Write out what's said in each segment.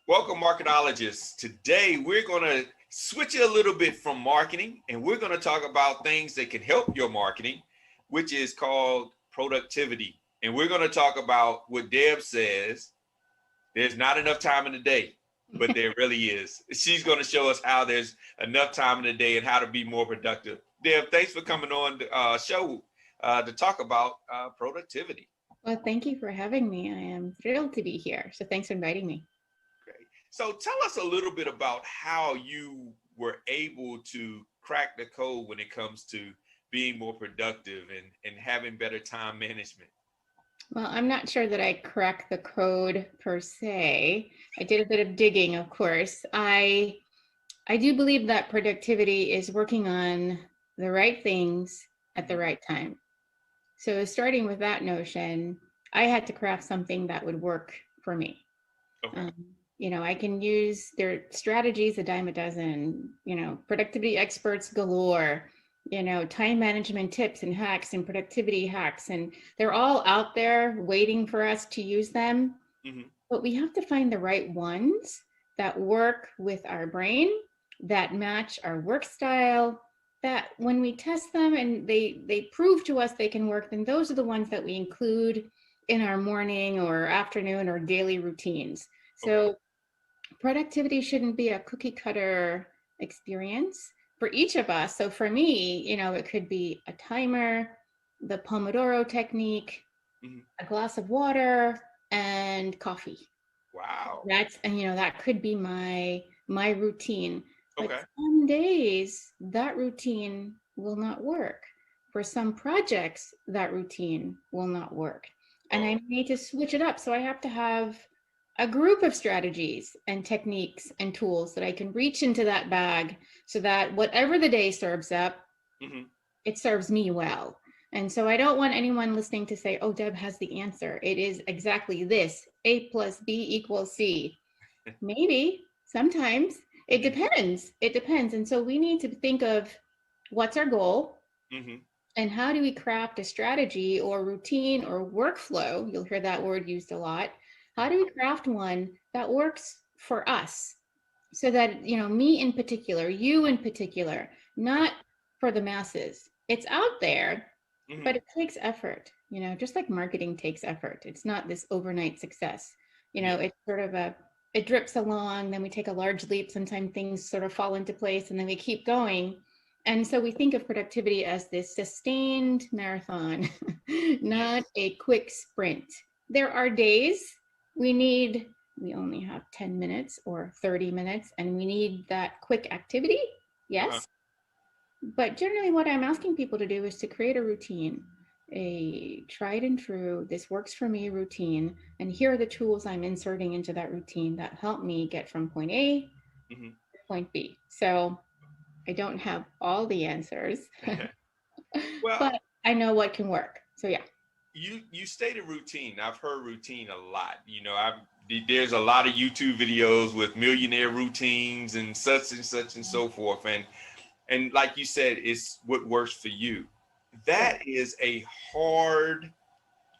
Welcome, marketologists. Today, we're going to switch it a little bit from marketing, and we're going to talk about things that can help your marketing, which is called productivity. And we're going to talk about what Deb says there's not enough time in the day, but there really is. She's going to show us how there's enough time in the day and how to be more productive. Deb, thanks for coming on the show to talk about productivity. Well, thank you for having me. I am thrilled to be here. So thanks for inviting me. Okay. So tell us a little bit about how you were able to crack the code when it comes to being more productive and having better time management. Well, I'm not sure that I cracked the code per se. I did a bit of digging, of course. I do believe that productivity is working on the right things at the right time. So starting with that notion, I had to craft something that would work for me. Okay. I can use their strategies a dime a dozen, productivity experts galore, time management tips and hacks and productivity hacks. And they're all out there waiting for us to use them. Mm-hmm. But we have to find the right ones that work with our brain, that match our work style, that when we test them and they prove to us they can work, then those are the ones that we include in our morning or afternoon or daily routines. Okay. So productivity shouldn't be a cookie cutter experience for each of us. So for me, it could be a timer, the Pomodoro technique, Mm-hmm. a glass of water, and coffee. Wow. That could be my routine. But Okay. some days that routine will not work. For some projects, that routine will not work. And Oh. I need to switch it up. So I have to have a group of strategies and techniques and tools that I can reach into that bag so that whatever the day serves up, Mm-hmm. it serves me well. And so I don't want anyone listening to say, oh, Deb has the answer. It is exactly this: A plus B equals C. Maybe, sometimes. It Mm-hmm. depends. It depends. And so we need to think of what's our goal Mm-hmm. and how do we craft a strategy or routine or workflow? You'll hear that word used a lot. How do we craft one that works for us? So that, me in particular, you in particular, not for the masses. It's out there, Mm-hmm. but it takes effort, just like marketing takes effort. It's not this overnight success. Yeah. It's sort of it drips along, then we take a large leap. Sometimes things sort of fall into place and then we keep going. And so we think of productivity as this sustained marathon, not Yes. a quick sprint. There are days we only have 10 minutes or 30 minutes and we need that quick activity. Uh-huh. Yes. But generally, what I'm asking people to do is to create a routine, a tried and true, this works for me routine. And here are the tools I'm inserting into that routine that help me get from point A Mm-hmm. to point B. So I don't have all the answers, Well, but I know what can work. So yeah. you stated routine. I've heard routine a lot. There's a lot of YouTube videos with millionaire routines and such and so forth. And like you said, it's what works for you. Right. That is a hard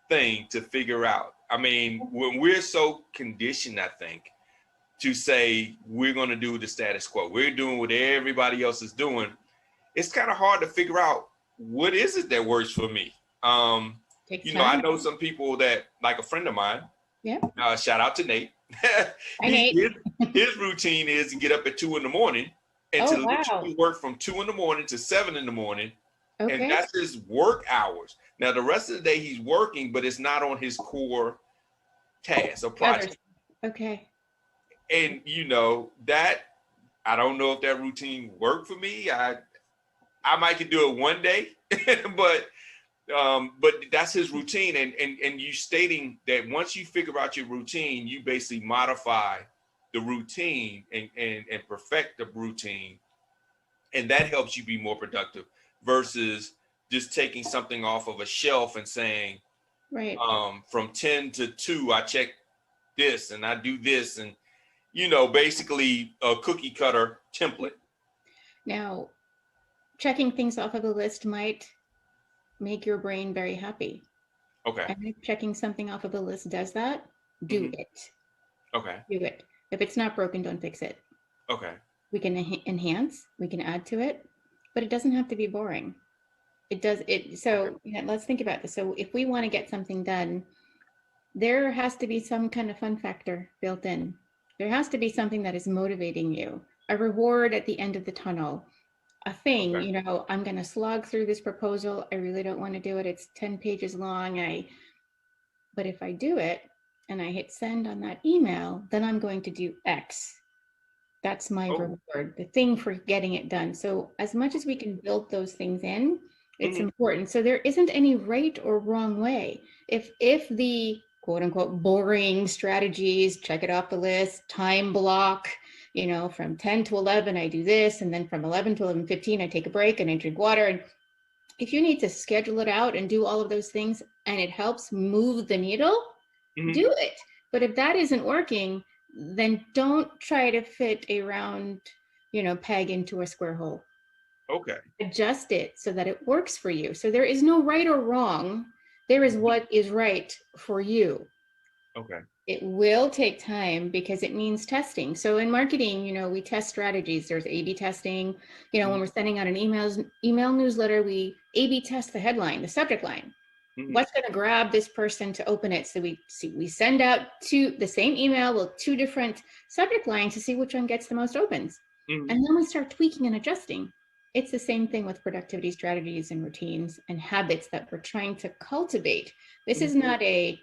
thing to figure out. I mean, when we're so conditioned, I think, to say we're going to do the status quo, we're doing what everybody else is doing, it's kind of hard to figure out what is it that works for me. Um, Takes I time. know some people that, like a friend of mine, Yeah. shout out to Nate. I Nate. His routine is to get up at 2 a.m. and to Oh, wow. literally work from 2 a.m. to 7 a.m. And Okay. that's his work hours. Now the rest of the day he's working, but it's not on his core task or The others. project. Okay. And that I don't know if that routine worked for me. I might could do it one day, but that's his routine. And you stating that once you figure out your routine, you basically modify the routine and perfect the routine, and that helps you be more productive versus just taking something off of a shelf and saying, Right. from 10 to 2 I check this and I do this, and basically a cookie cutter template. Now, checking things off of the list might make your brain very happy. Okay. And if checking something off of the list does that, do Hmm. it. Okay. Do it. If it's not broken, don't fix it. Okay. We can enhance, we can add to it, but it doesn't have to be boring. It does it. Okay. So let's think about this. So if we want to get something done, there has to be some kind of fun factor built in. There has to be something that is motivating you, a reward at the end of the tunnel, a thing, Okay. I'm going to slog through this proposal. I really don't want to do it. It's 10 pages long. But if I do it and I hit send on that email, then I'm going to do X. That's my Oh. reward, the thing for getting it done. So as much as we can build those things in, it's Mhm. important. So there isn't any right or wrong way. If the quote unquote boring strategies, check it off the list, time block, from 10 to 11, I do this. And then from 11 to 11:15, I take a break and I drink water. And if you need to schedule it out and do all of those things and it helps move the needle, Mhm. do it. But if that isn't working, then don't try to fit a round, peg into a square hole. Okay. Adjust it so that it works for you. So there is no right or wrong. There is Mhm. what is right for you. Okay. It will take time because it means testing. So in marketing, we test strategies. There's A/B testing. When Mhm. we're sending out an email newsletter, we A/B test the headline, the subject line. Mhm. What's going to grab this person to open it? So we send out the same email with two different subject lines to see which one gets the most opens. Mhm. And then we start tweaking and adjusting. It's the same thing with productivity strategies and routines and habits that we're trying to cultivate. This Mhm. is not a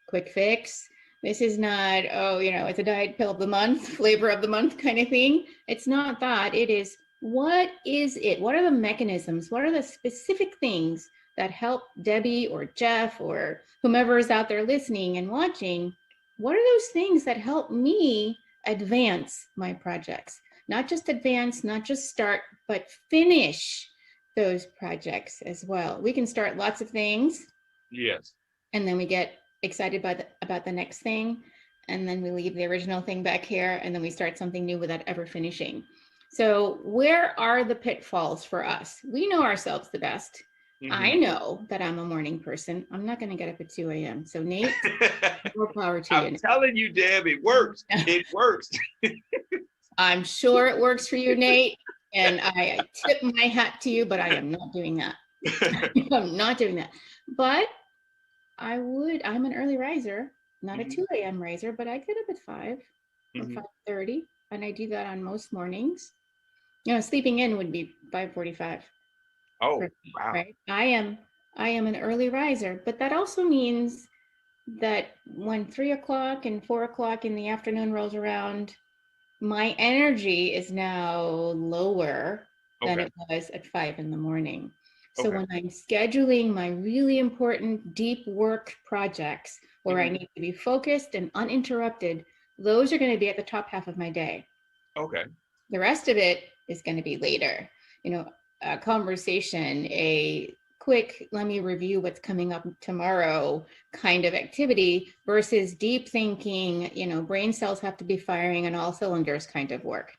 quick fix. This is not, it's a diet pill of the month, flavor of the month kind of thing. It's not that. It is, what is it? What are the mechanisms? What are the specific things that help Debbie or Jeff or whomever is out there listening and watching? What are those things that help me advance my projects? Not just advance, not just start, but finish those projects as well. We can start lots of things Yes. and then we get excited about the next thing, and then we leave the original thing back here, and then we start something new without ever finishing. So where are the pitfalls for us? We know ourselves the best. I Mhm. know that I'm a morning person. I'm not going to get up at 2 a.m. So Nate, more power to I'm you. telling you, Deb, it works. It works. I'm sure it works for you, Nate, and I tip my hat to you, but I am not doing that. I'm not doing that. But I'm an early riser, not a Mhm. 2 a.m. riser, but I get up at 5 or Mhm. 5:30, and I do that on most mornings. Sleeping in would be 5:45 Oh, for me, wow. right? I am an early riser, but that also means that when 3 o'clock and 4 o'clock in the afternoon rolls around, my energy is now lower than Okay. it was at 5 in the morning. So Okay. when I'm scheduling my really important deep work projects where I Mhm. need to be focused and uninterrupted, those are going to be at the top half of my day. Okay. The rest of it is going to be later. A conversation, a quick, let me review what's coming up tomorrow kind of activity versus deep thinking, brain cells have to be firing on all cylinders kind of work.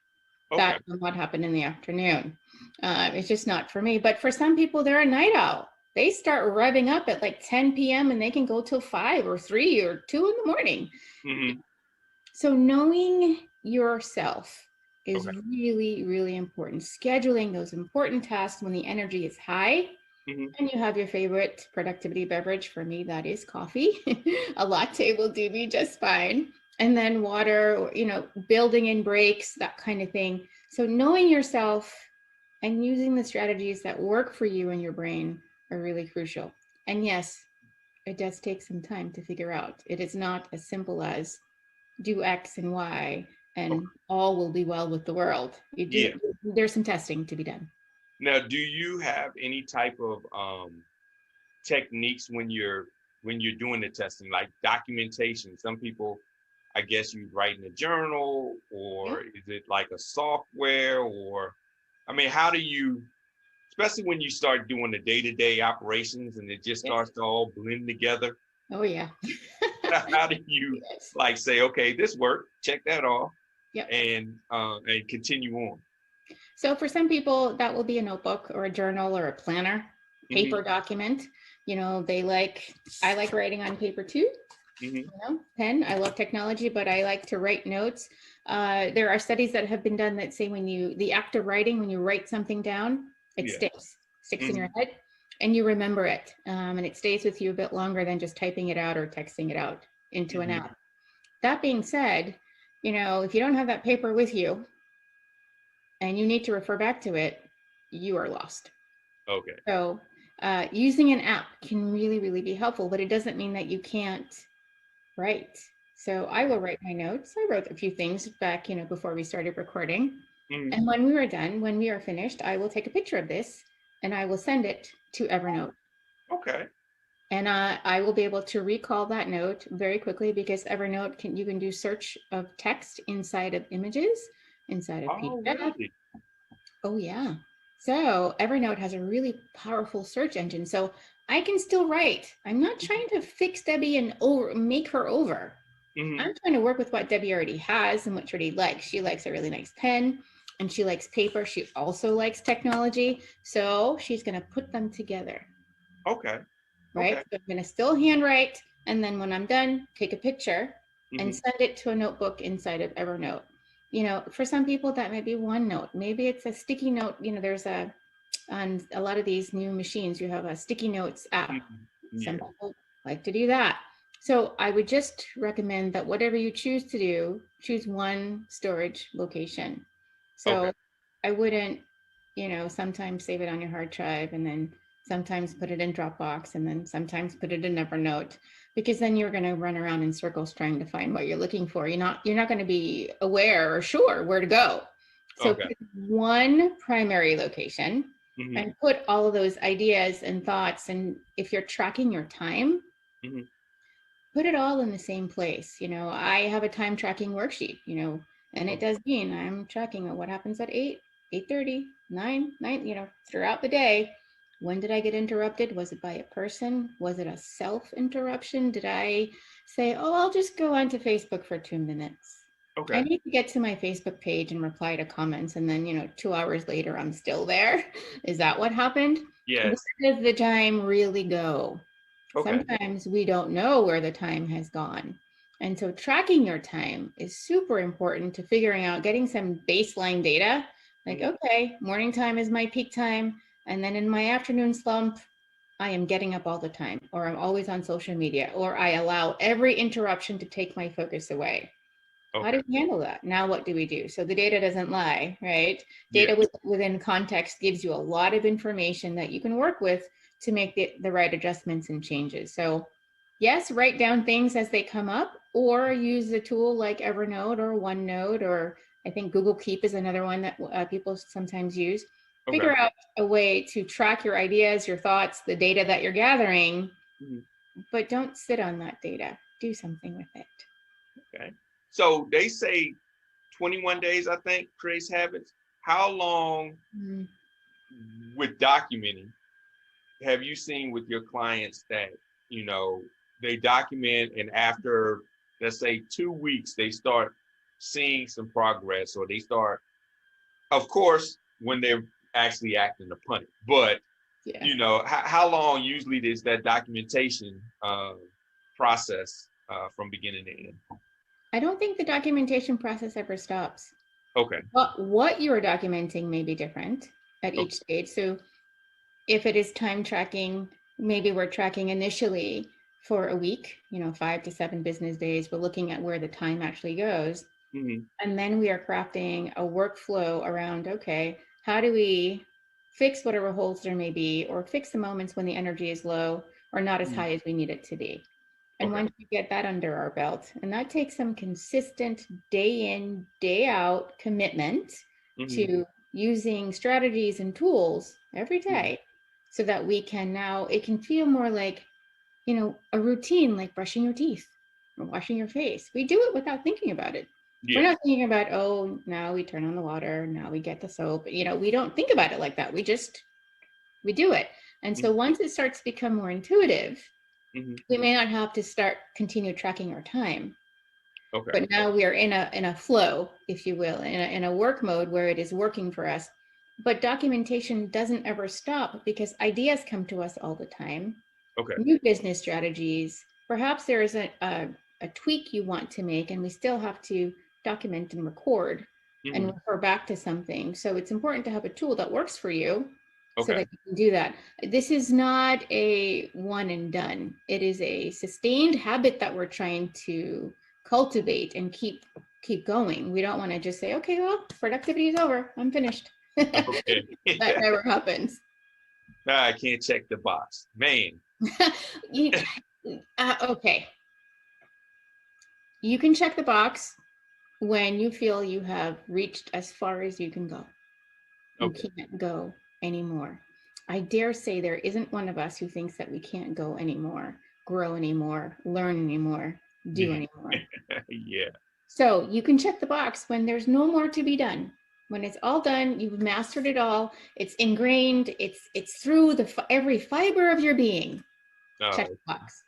Okay. That will not happen in the afternoon. It's just not for me. But for some people, they're a night owl. They start revving up at like 10 p.m. and they can go till 5 or 3 or 2 in the morning. Mhm. So knowing yourself is Okay. really, really important. Scheduling those important tasks when the energy is high Mhm. and you have your favorite productivity beverage. For me, that is coffee. A latte will do me just fine. And then water, or, building in breaks, that kind of thing. So knowing yourself and using the strategies that work for you and your brain are really crucial. And yes, it does take some time to figure out. It is not as simple as do X and Y Okay. and all will be well with the world. Yeah. There's some testing to be done. Now, do you have any type of techniques when you're doing the testing, like documentation? Some people, I guess, you write in a journal, Yeah. or is it like a software, or I mean, how do you, especially when you start doing the day-to-day operations and it just Yeah. starts to all blend together? Oh yeah. How do you Yes. like say, okay, this worked, check that off, Yep. and continue on? So for some people, that will be a notebook or a journal or a planner, Hmm. paper document. I like writing on paper too. Hmm. Pen. I love technology, but I like to write notes. There are studies that have been done that say the act of writing, when you write something down, it Yeah. sticks in Hmm. your head and you remember it. And it stays with you a bit longer than just typing it out or texting it out into an Hmm. app. That being said, if you don't have that paper with you and you need to refer back to it, you are lost. Okay. So using an app can really, really be helpful, but it doesn't mean that you can't write. So I will write my notes. I wrote a few things back, before we started recording. Hmm. And when we are done, when we are finished, I will take a picture of this and I will send it to Evernote. Okay. And I will be able to recall that note very quickly because Evernote you can do search of text inside of images, inside of Oh, PDF. really? Oh, yeah. So Evernote has a really powerful search engine. So I can still write. I'm not trying to fix Debbie and make her over. Hmm. I'm trying to work with what Debbie already has and what she already likes. She likes a really nice pen and she likes paper. She also likes technology. So she's going to put them together, Okay. right? Okay. So I'm going to still handwrite. And then when I'm done, take a picture and Hmm. send it to a notebook inside of Evernote. For some people, that might be OneNote. Maybe it's a sticky note. On a lot of these new machines, you have a sticky notes app. Some Yeah. people like to do that. So I would just recommend that whatever you choose to do, choose one storage location. Okay. So I wouldn't, sometimes save it on your hard drive and then sometimes put it in Dropbox and then sometimes put it in Evernote, because then you're going to run around in circles trying to find what you're looking for. You're not going to be aware or sure where to go. So Okay. pick one primary location Hmm. and put all of those ideas and thoughts. And if you're tracking your time, Hmm. put it all in the same place. I have a time tracking worksheet, and it Okay. does mean I'm tracking what happens at 8, 8:30, 9, throughout the day. When did I get interrupted? Was it by a person? Was it a self interruption? Did I say, oh, I'll just go onto Facebook for 2 minutes? I Okay. need to get to my Facebook page and reply to comments. And then, 2 hours later, I'm still there. Is that what happened? Where Yes. does the time really go? Okay. Sometimes we don't know where the time has gone. And so tracking your time is super important to figuring out, getting some baseline data. Like, Hmm. okay, morning time is my peak time. And then in my afternoon slump, I am getting up all the time, or I'm always on social media, or I allow every interruption to take my focus away. How Okay. do we handle that? Now, what do we do? So the data doesn't lie, right? Yeah. Data within context gives you a lot of information that you can work with to make the right adjustments and changes. So yes, write down things as they come up, or use a tool like Evernote or OneNote, or I think Google Keep is another one that people sometimes use. Okay. Figure out a way to track your ideas, your thoughts, the data that you're gathering, Mhm. but don't sit on that data. Do something with it. Okay. So they say 21 days, I think, creates habits. How long Mm. with documenting have you seen with your clients that, you know, they document and after, let's say, 2 weeks, they start seeing some progress or they start, of course, when they're actually acting upon it. But, Yeah. you know, how long usually is that documentation process from beginning to end? I don't think the documentation process ever stops. Okay. But what you're documenting may be different at Okay. each stage. So if it is time tracking, maybe we're tracking initially for a week, 5 to 7 business days. We're looking at where the time actually goes. Hmm. And then we are crafting a workflow around, okay, how do we fix whatever holes there may be, or fix the moments when the energy is low or not as high as we need it to be. And Okay. once we get that under our belt, and that takes some consistent day in, day out commitment Hmm. to using strategies and tools every day so that we can now, it can feel more like, a routine, like brushing your teeth or washing your face. We do it without thinking about it. We're Yeah. not thinking about, oh, now we turn on the water, now we get the soap. We don't think about it like that. We do it. And so once it starts to become more intuitive, Hmm. we may not have to continue tracking our time, Okay. but now we are in a flow, if you will, in a work mode where it is working for us. But documentation doesn't ever stop because ideas come to us all the time, Okay. new business strategies, perhaps there is a tweak you want to make, and we still have to document and record and Mhm. refer back to something. So it's important to have a tool that works for you so Okay. that you can do that. This is not a one and done. It is a sustained habit that we're trying to cultivate and keep going. We don't want to just say, okay, well, productivity is over. I'm finished. Okay. That never happens. I can't check the box. Man. You- okay. You can check the box when you feel you have reached as far as you can go. You Okay. can't go anymore. I dare say there isn't one of us who thinks that we can't go anymore, grow anymore, learn anymore, do Yeah. anymore. Yeah. So you can check the box when there's no more to be done. When it's all done, you've mastered it all. It's ingrained. It's through every fiber of your being. Check Oh, the box.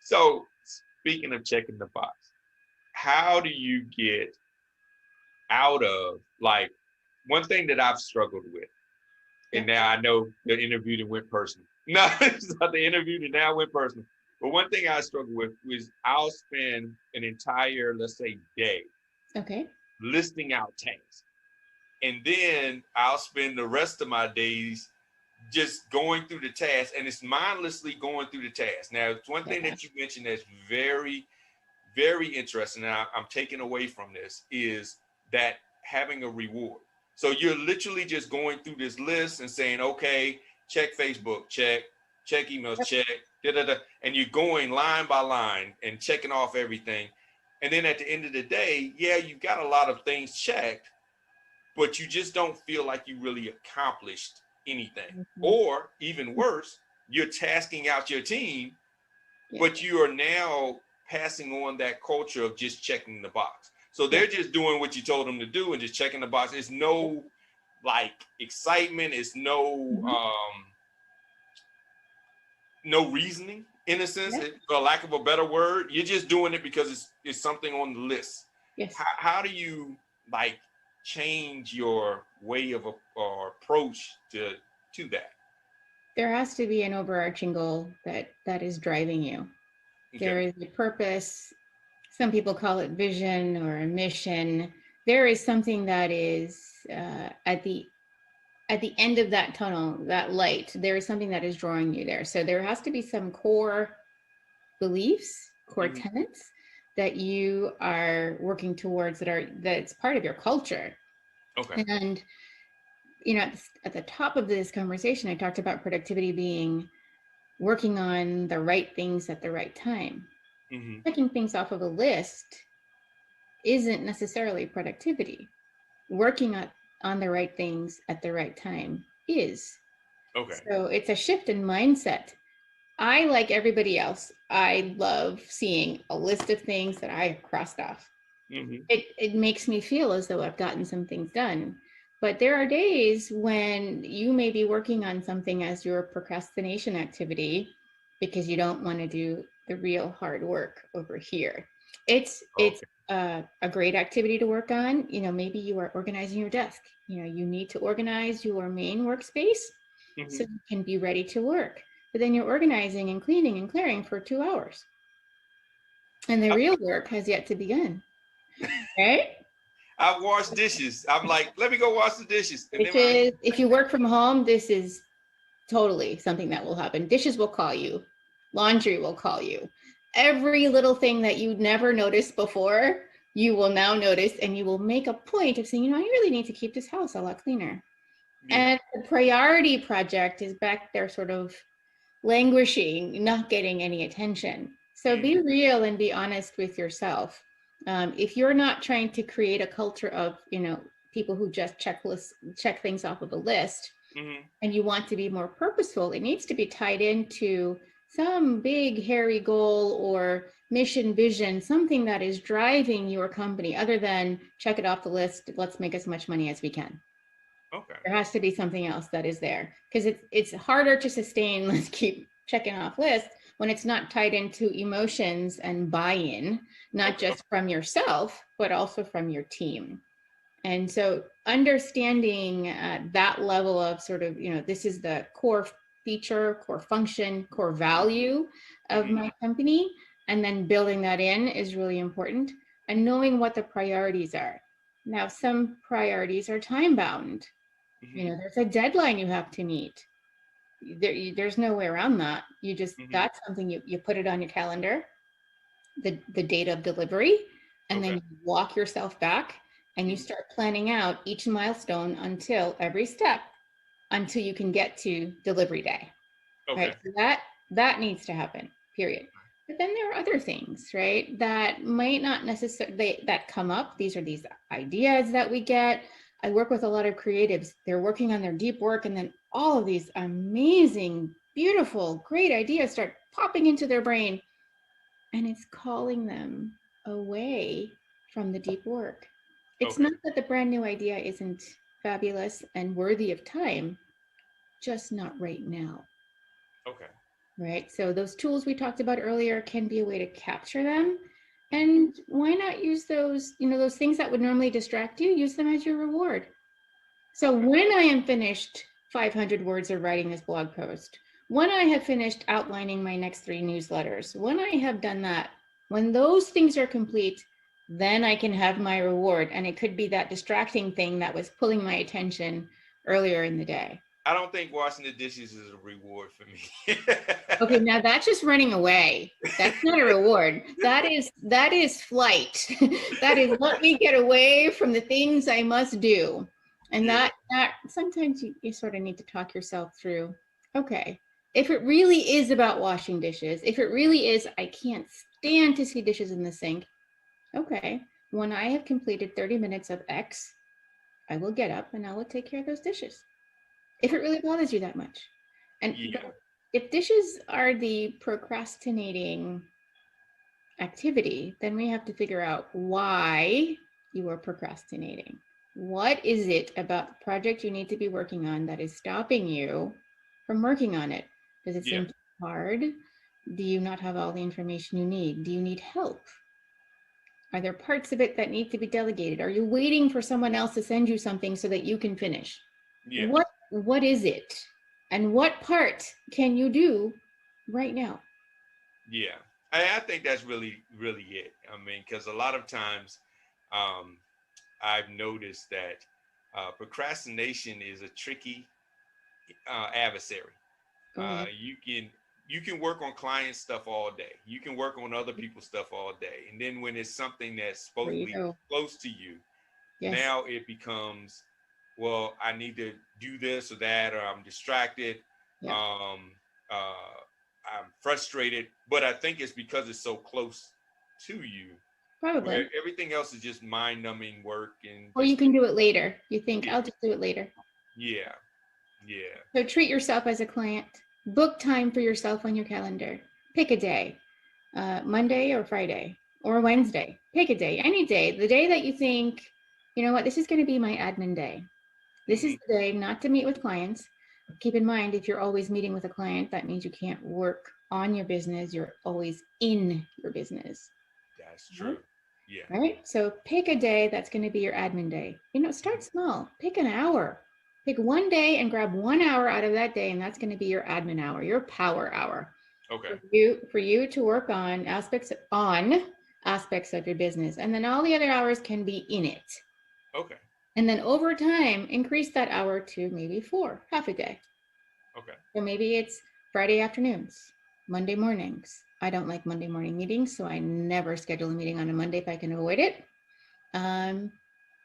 so speaking of checking the box, how do you get out of like one thing that I've struggled with, and Yeah. now I know the interview that went personal. No, it's not the interview that now went personal. But one thing I struggle with is I'll spend an entire, let's say, day Okay. listing out tasks. And then I'll spend the rest of my days just going through the task, and it's mindlessly going through the task. Now, it's one thing Yeah. that you mentioned that's very, very interesting, and I'm taking away from this, is that having a reward. So you're literally just going through this list and saying, okay, check Facebook, check emails, Yep. check, da, da, da, and you're going line by line and checking off everything. And then at the end of the day, yeah, you've got a lot of things checked, but you just don't feel like you really accomplished anything. Mhm. Or even worse, you're tasking out your team, Yeah. but you are now passing on that culture of just checking the box. So they're just doing what you told them to do and just checking the box. It's no like excitement. It's no Mhm. no reasoning in a sense, Yeah. for lack of a better word. You're just doing it because it's something on the list. Yes. How do you like change your way of or approach to that? There has to be an overarching goal that is driving you. Okay. There is a purpose. Some people call it vision or a mission. There is something that is at the end of that tunnel, that light. There is something that is drawing you there. So there has to be some core beliefs, core Mhm. tenets that you are working towards that's part of your culture. Okay. And at the top of this conversation, I talked about productivity being working on the right things at the right time. Hmm. Checking things off of a list isn't necessarily productivity. Working on the right things at the right time is. Okay. So it's a shift in mindset. I, like everybody else, I love seeing a list of things that I've crossed off. Hmm. It makes me feel as though I've gotten some things done. But there are days when you may be working on something as your procrastination activity because you don't want to do the real hard work over here. It's Okay. a great activity to work on. Maybe you are organizing your desk. You need to organize your main workspace so Hmm. you can be ready to work. But then you're organizing and cleaning and clearing for 2 hours. And the real work has yet to begin. Right? I wash dishes. I'm like, let me go wash the dishes, and then If you work from home, this is totally something that will happen. Dishes will call you, laundry will call you. Every little thing that you never noticed before, you will now notice, and you will make a point of saying, I really need to keep this house a lot cleaner. yeah. And the priority project is back there sort of languishing, not getting any attention. So be Hmm. real and be honest with yourself. If you're not trying to create a culture of, people who just check things off of a list, Hmm. and you want to be more purposeful, it needs to be tied into some big, hairy goal or mission, vision, something that is driving your company other than check it off the list. Let's make as much money as we can. Okay. There has to be something else that is there because it's harder to sustain. Let's keep checking off lists when it's not tied into emotions and buy-in, not Okay. just from yourself, but also from your team. And so understanding that level of sort of, this is the core feature, core function, core value of Mhm. my company, and then building that in is really important, and knowing what the priorities are. Now, some priorities are time bound. You Mhm. know, there's a deadline you have to meet. There's no way around that. You just, Mhm. that's something you put it on your calendar, the date of delivery, and then Okay. you walk yourself back and you Mhm. start planning out each milestone until every step until you can get to delivery day, right? Okay. So that needs to happen, period. But then there are other things, right, that might not necessarily that come up. These are these ideas that we get. I work with a lot of creatives. They're working on their deep work, and then all of these amazing, beautiful, great ideas start popping into their brain, and it's calling them away from the deep work. It's Okay. not that the brand new idea isn't fabulous and worthy of time, just not right now, Okay. right? So those tools we talked about earlier can be a way to capture them. Mhm. And why not use those, those things that would normally distract you, use them as your reward. So Okay. when I am finished 500 words of writing this blog post, when I have finished outlining my next 3 newsletters, when I have done that, when those things are complete, then I can have my reward. And it could be that distracting thing that was pulling my attention earlier in the day. I don't think washing the dishes is a reward for me. Okay, now that's just running away. That's not a reward. That is flight. That is let me get away from the things I must do. And Yeah. that sometimes you sort of need to talk yourself through. Okay, if it really is about washing dishes, if it really is, I can't stand to see dishes in the sink. Okay, when I have completed 30 minutes of X, I will get up and I will take care of those dishes if it really bothers you that much. And Yeah. if dishes are the procrastinating activity, then we have to figure out why you are procrastinating. What is it about the project you need to be working on that is stopping you from working on it? Does it Yeah. seem hard? Do you not have all the information you need? Do you need help? Are there parts of it that need to be delegated? Are you waiting for someone else to send you something so that you can finish? Yeah. What is it? And what part can you do right now? Yeah. I think that's really it. I mean, because a lot of times, um, I've noticed that procrastination is a tricky adversary. Oh yeah. You can work on client stuff all day. You can work on other people's stuff all day, and then when it's something that's There you supposedly go. close to you, Yes. now it becomes, well, I need to do this or that, or I'm distracted. Yeah. Um, I'm frustrated, but I think it's because it's so close to you, where Probably. everything else is just mind-numbing work and Or you just can do it later. You think, yeah, I'll just do it later. yeah, yeah. So treat yourself as a client. Book time for yourself on your calendar. Pick a day, Monday or Friday or Wednesday. Pick a day, any day. The day that you think, you know what, this is going to be my admin day. This is Hmm. the day not to meet with clients. Keep in mind, if you're always meeting with a client, that means you can't work on your business. You're always in your business. That's Right? true. Yeah. Right? So pick a day that's going to be your admin day. Start small. Pick an hour. Pick one day and grab 1 hour out of that day, and that's going to be your admin hour, your power hour. Okay. For you to work on aspects of your business. And then all the other hours can be in it. Okay. And then over time, increase that hour to maybe 4, half a day. Okay. So maybe it's Friday afternoons, Monday mornings. I don't like Monday morning meetings, so I never schedule a meeting on a Monday if I can avoid it. Um,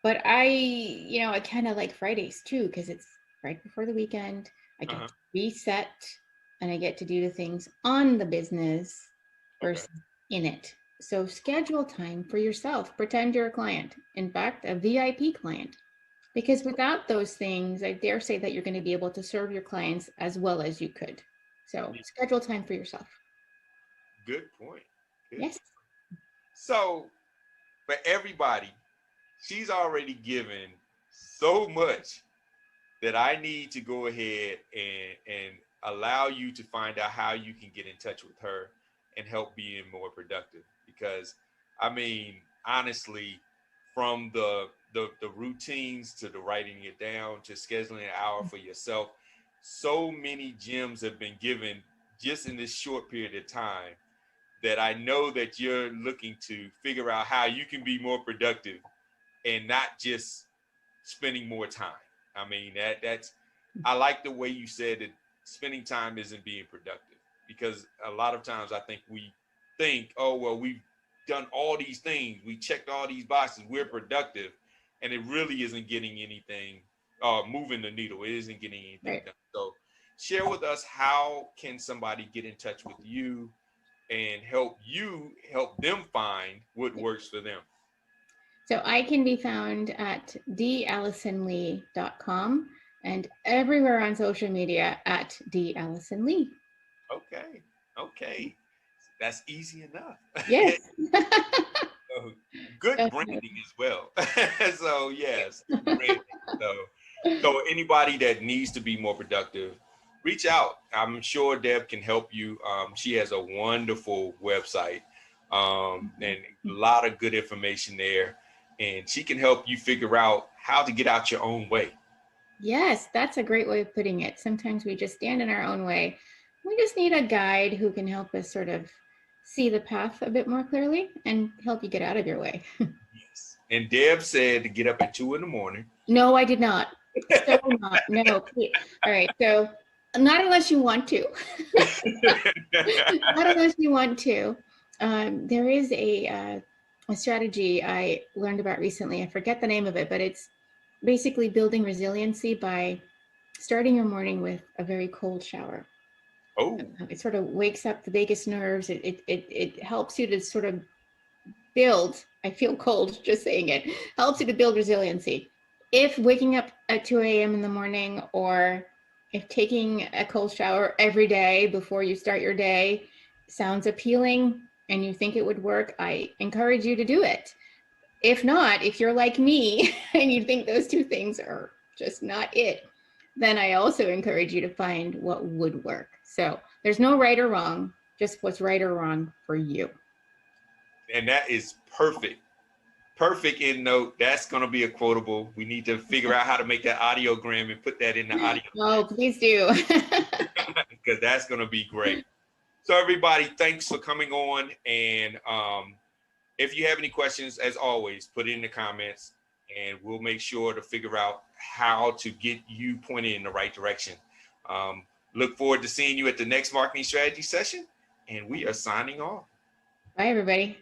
but I kind of like Fridays too, because it's right before the weekend. I get Uh-huh. to reset and I get to do the things on the business Okay. versus in it. So schedule time for yourself. Pretend you're a client. In fact, a VIP client. Because without those things, I dare say that you're going to be able to serve your clients as well as you could. So Yeah. schedule time for yourself. Good point. Good. Yes. So for everybody, she's already given so much that I need to go ahead and allow you to find out how you can get in touch with her and help being more productive. Because I mean, honestly, from the routines to the writing it down to scheduling an hour for yourself, so many gems have been given just in this short period of time that I know that you're looking to figure out how you can be more productive and not just spending more time. I mean, that's I like the way you said that spending time isn't being productive, because a lot of times I think we think, oh, well, we've done all these things, we checked all these boxes, we're productive, and it really isn't getting anything, moving the needle. It isn't getting anything Right. done. So share with us, how can somebody get in touch with you and help them find what works for them? So I can be found at dallisonlee.com and everywhere on social media at dallisonlee. Okay, that's easy enough. Yes. Good branding as well. So yes, branding. So anybody that needs to be more productive, reach out. I'm sure Deb can help you. She has a wonderful website, and a lot of good information there, and she can help you figure out how to get out your own way. Yes, that's a great way of putting it. Sometimes we just stand in our own way. We just need a guide who can help us sort of see the path a bit more clearly and help you get out of your way. Yes. And Deb said to get up at 2 a.m. No, I did not. So not. No. All right. So not unless you want to. Not unless you want to. There is a strategy I learned about recently. I forget the name of it, but it's basically building resiliency by starting your morning with a very cold shower. Oh, It sort of wakes up the vagus nerves. It helps you to sort of build. I feel cold just saying it. Helps you to build resiliency. If waking up at 2 a.m. in the morning, or if taking a cold shower every day before you start your day sounds appealing and you think it would work, I encourage you to do it. If not, if you're like me and you think those two things are just not it, then I also encourage you to find what would work. So there's no right or wrong, just what's right or wrong for you. and that is perfect. Perfect end note. That's going to be a quotable. We need to figure out how to make that audiogram and put that in the audio. Oh, please do. Because that's going to be great. So everybody, thanks for coming on. And if you have any questions, as always, put it in the comments and we'll make sure to figure out how to get you pointed in the right direction. Look forward to seeing you at the next marketing strategy session. And we are signing off. Bye, everybody.